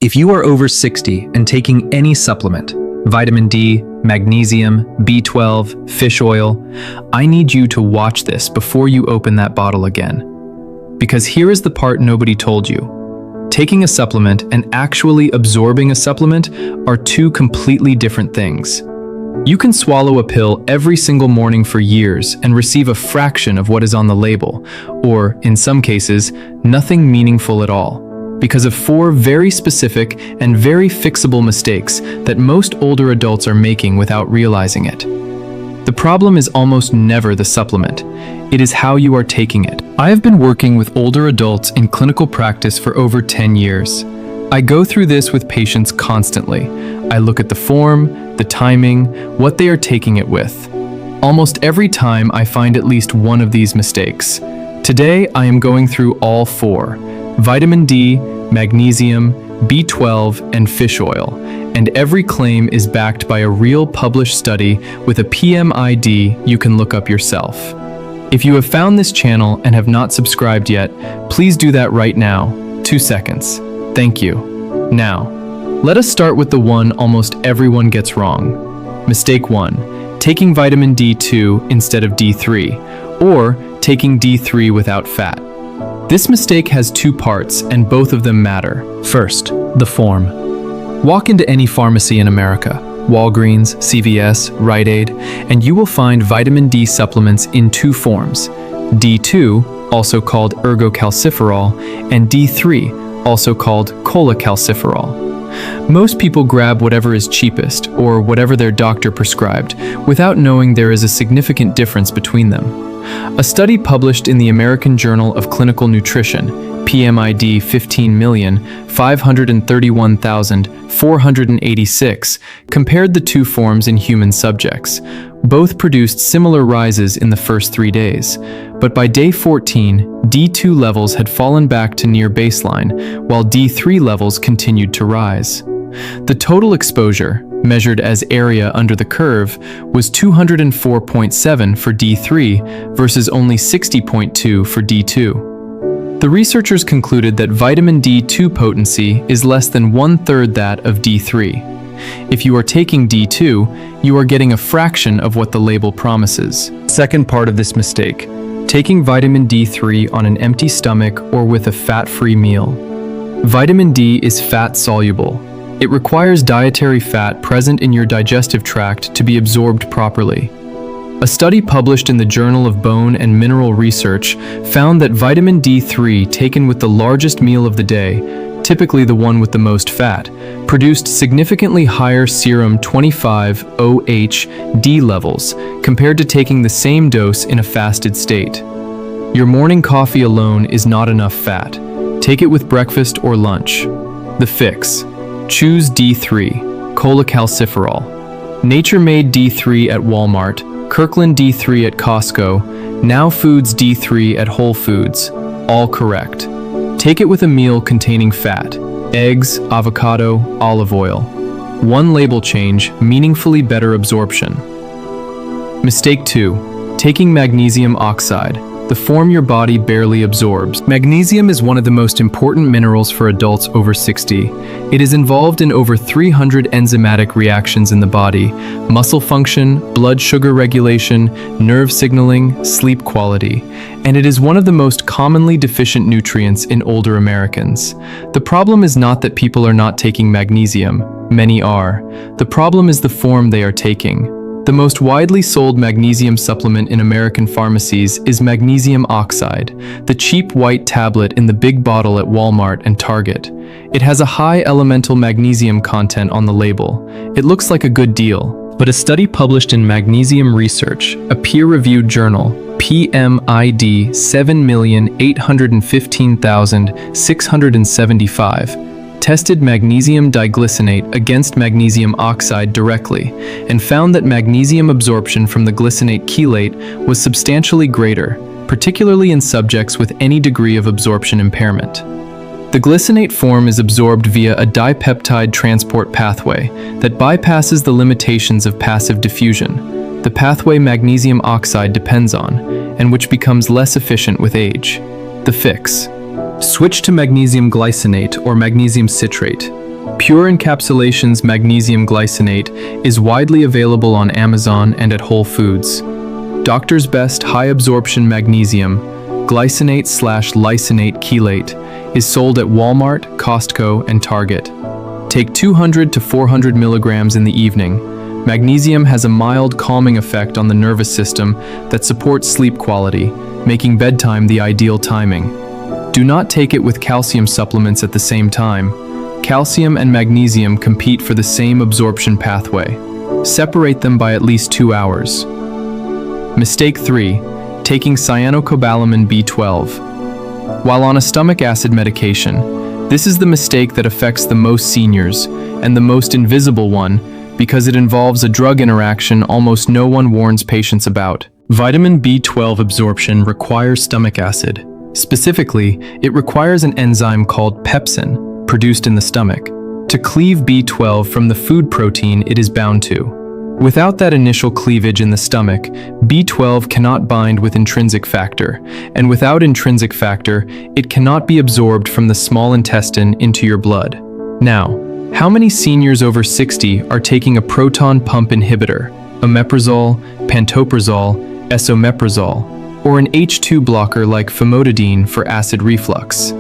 If you are over 60 and taking any supplement, vitamin D, magnesium, B12, fish oil, I need you to watch this before you open that bottle again. Because here is the part nobody told you. Taking a supplement and actually absorbing a supplement are two completely different things. You can swallow a pill every single morning for years and receive a fraction of what is on the label, or, in some cases, nothing meaningful at all, because of four very specific and very fixable mistakes that most older adults are making without realizing it. The problem is almost never the supplement. It is how you are taking it. I have been working with older adults in clinical practice for over 10 years. I go through this with patients constantly. I look at the form, the timing, what they are taking it with. Almost every time I find at least one of these mistakes. Today, I am going through all four: vitamin D, magnesium, B12, and fish oil, and every claim is backed by a real published study with a PMID you can look up yourself. If you have found this channel and have not subscribed yet, please do that right now. 2 seconds. Thank you. Now, let us start with the one almost everyone gets wrong. Mistake 1, taking vitamin D2 instead of D3, or taking D3 without fat. This mistake has two parts, and both of them matter. First, the form. Walk into any pharmacy in America, Walgreens, CVS, Rite Aid, and you will find vitamin D supplements in two forms: D2, also called ergocalciferol, and D3, also called cholecalciferol. Most people grab whatever is cheapest or whatever their doctor prescribed without knowing there is a significant difference between them. A study published in the American Journal of Clinical Nutrition, PMID 15,531,486, compared the two forms in human subjects. Both produced similar rises in the first 3 days, but by day 14, D2 levels had fallen back to near baseline, while D3 levels continued to rise. The total exposure, measured as area under the curve, was 204.7 for D3 versus only 60.2 for D2. The researchers concluded that vitamin D2 potency is less than 1/3 that of D3. If you are taking D2, you are getting a fraction of what the label promises. Second part of this mistake, taking vitamin D3 on an empty stomach or with a fat-free meal. Vitamin D is fat-soluble. It requires dietary fat present in your digestive tract to be absorbed properly. A study published in the Journal of Bone and Mineral Research found that vitamin D3 taken with the largest meal of the day, typically the one with the most fat, produced significantly higher serum 25-OH-D levels compared to taking the same dose in a fasted state. Your morning coffee alone is not enough fat. Take it with breakfast or lunch. The fix: choose D3, cholecalciferol. Nature made D3 at Walmart, Kirkland D3 at Costco, Now Foods D3 at Whole Foods, all correct. Take it with a meal containing fat: eggs, avocado, olive oil. One label change, meaningfully better absorption. Mistake 2, taking magnesium oxide, the form your body barely absorbs. Magnesium is one of the most important minerals for adults over 60. It is involved in over 300 enzymatic reactions in the body: muscle function, blood sugar regulation, nerve signaling, sleep quality, and it is one of the most commonly deficient nutrients in older Americans. The problem is not that people are not taking magnesium. Many are. The problem is the form they are taking. The most widely sold magnesium supplement in American pharmacies is magnesium oxide, the cheap white tablet in the big bottle at Walmart and Target. It has a high elemental magnesium content on the label. It looks like a good deal, but a study published in Magnesium Research, a peer-reviewed journal, PMID 7,815,675, tested magnesium diglycinate against magnesium oxide directly and found that magnesium absorption from the glycinate chelate was substantially greater, particularly in subjects with any degree of absorption impairment. The glycinate form is absorbed via a dipeptide transport pathway that bypasses the limitations of passive diffusion, the pathway magnesium oxide depends on, and which becomes less efficient with age. The fix: switch to magnesium glycinate or magnesium citrate. Pure Encapsulations Magnesium Glycinate is widely available on Amazon and at Whole Foods. Doctor's Best High Absorption Magnesium Glycinate/Lysinate Chelate is sold at Walmart, Costco, and Target. Take 200 to 400 milligrams in the evening. Magnesium has a mild calming effect on the nervous system that supports sleep quality, making bedtime the ideal timing. Do not take it with calcium supplements at the same time. Calcium and magnesium compete for the same absorption pathway. Separate them by at least 2 hours. Mistake 3. Taking cyanocobalamin B12. While on a stomach acid medication, this is the mistake that affects the most seniors, and the most invisible one, because it involves a drug interaction almost no one warns patients about. Vitamin B12 absorption requires stomach acid. Specifically, it requires an enzyme called pepsin, produced in the stomach, to cleave B12 from the food protein it is bound to. Without that initial cleavage in the stomach, B12 cannot bind with intrinsic factor, and without intrinsic factor, it cannot be absorbed from the small intestine into your blood. Now, how many seniors over 60 are taking a proton pump inhibitor, omeprazole, pantoprazole, esomeprazole, or an H2 blocker like famotidine for acid reflux?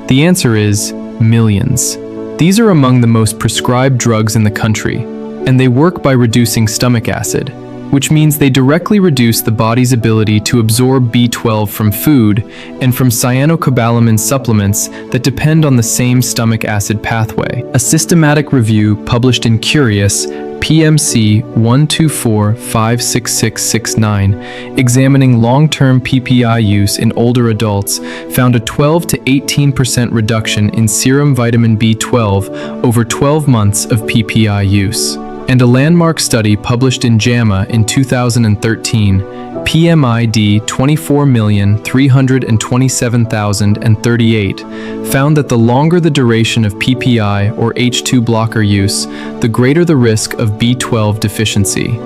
The answer is millions. These are among the most prescribed drugs in the country, and they work by reducing stomach acid, which means they directly reduce the body's ability to absorb B12 from food and from cyanocobalamin supplements that depend on the same stomach acid pathway. A systematic review published in Curious PMC 124-56669, examining long-term PPI use in older adults, found a 12 to 18% reduction in serum vitamin B12 over 12 months of PPI use. And a landmark study published in JAMA in 2013, PMID 24,327,038, found that the longer the duration of PPI or H2 blocker use, the greater the risk of B12 deficiency.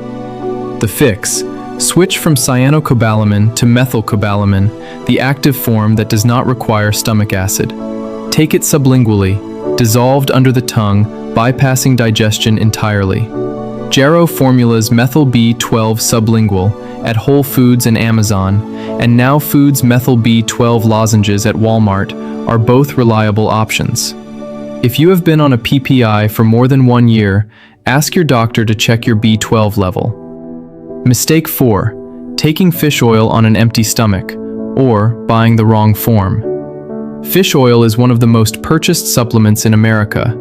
The fix: switch from cyanocobalamin to methylcobalamin, the active form that does not require stomach acid. Take it sublingually, dissolved under the tongue, bypassing digestion entirely. Jarrow formula's methyl B12 sublingual at Whole Foods and Amazon, and Now Foods methyl B12 lozenges at Walmart are both reliable options. If you have been on a PPI for more than 1 year, ask your doctor to check your B12 level. Mistake 4. Taking fish oil on an empty stomach, or buying the wrong form. Fish oil is one of the most purchased supplements in America,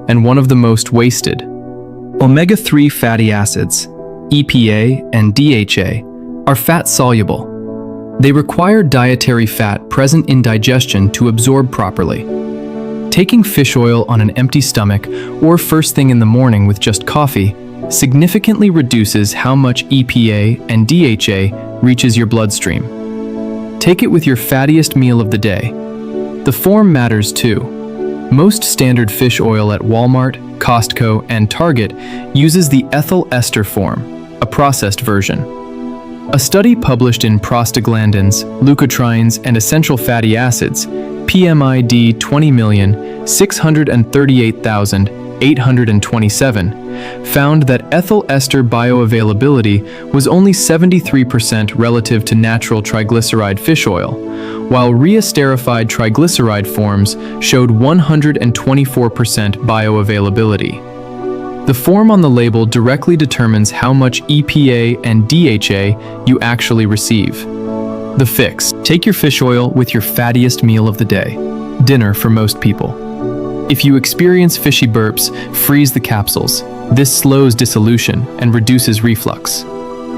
and one of the most wasted. Omega-3 fatty acids, EPA and DHA, are fat-soluble. They require dietary fat present in digestion to absorb properly. Taking fish oil on an empty stomach or first thing in the morning with just coffee significantly reduces how much EPA and DHA reaches your bloodstream. Take it with your fattiest meal of the day. The form matters too. Most standard fish oil at Walmart, Costco, and Target uses the ethyl ester form, a processed version. A study published in Prostaglandins, Leukotrienes, and Essential Fatty Acids, PMID 20,638,827, found that ethyl ester bioavailability was only 73% relative to natural triglyceride fish oil, while reesterified triglyceride forms showed 124% bioavailability. The form on the label directly determines how much EPA and DHA you actually receive. The fix: take your fish oil with your fattiest meal of the day, dinner for most people. If you experience fishy burps, freeze the capsules. This slows dissolution and reduces reflux.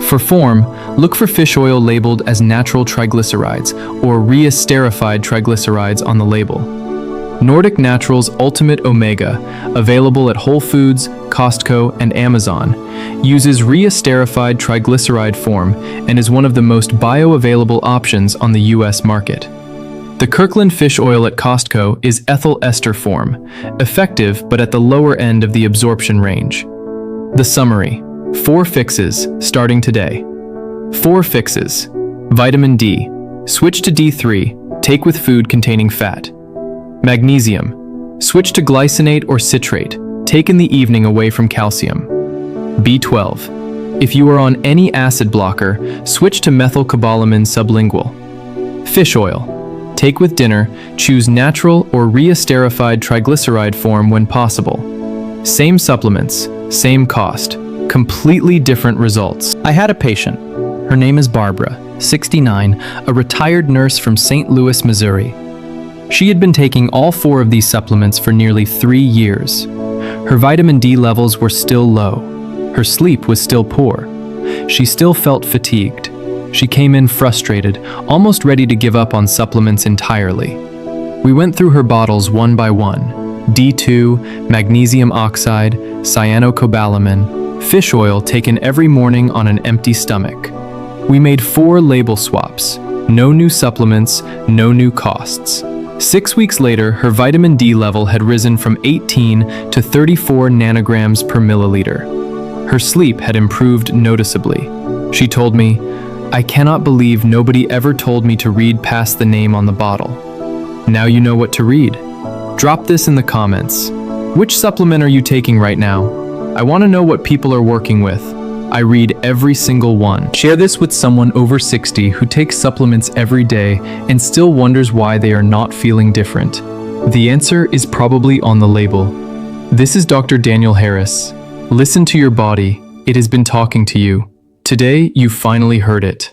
For form, look for fish oil labeled as natural triglycerides or reesterified triglycerides on the label. Nordic Naturals Ultimate Omega, available at Whole Foods, Costco, and Amazon, uses reesterified triglyceride form and is one of the most bioavailable options on the US market. The Kirkland fish oil at Costco is ethyl ester form, effective but at the lower end of the absorption range. The summary: 4 fixes starting today. 4 fixes. Vitamin D. Switch to D3. Take with food containing fat. Magnesium. Switch to glycinate or citrate. Take in the evening away from calcium. B12. If you are on any acid blocker, switch to methylcobalamin sublingual. Fish oil. Take with dinner, choose natural or reesterified triglyceride form when possible. Same supplements, same cost, completely different results. I had a patient. Her name is Barbara, 69, a retired nurse from St. Louis, Missouri. She had been taking all 4 of these supplements for nearly 3 years. Her vitamin D levels were still low. Her sleep was still poor. She still felt fatigued. She came in frustrated, almost ready to give up on supplements entirely. We went through her bottles one by one: D2, magnesium oxide, cyanocobalamin, fish oil taken every morning on an empty stomach. We made 4 label swaps. No new supplements, no new costs. 6 weeks later, her vitamin D level had risen from 18 to 34 nanograms per milliliter. Her sleep had improved noticeably. She told me, "I cannot believe nobody ever told me to read past the name on the bottle. Now you know what to read." Drop this in the comments. Which supplement are you taking right now? I want to know what people are working with. I read every single one. Share this with someone over 60 who takes supplements every day and still wonders why they are not feeling different. The answer is probably on the label. This is Dr. Daniel Harres. Listen to your body. It has been talking to you. Today, you finally heard it.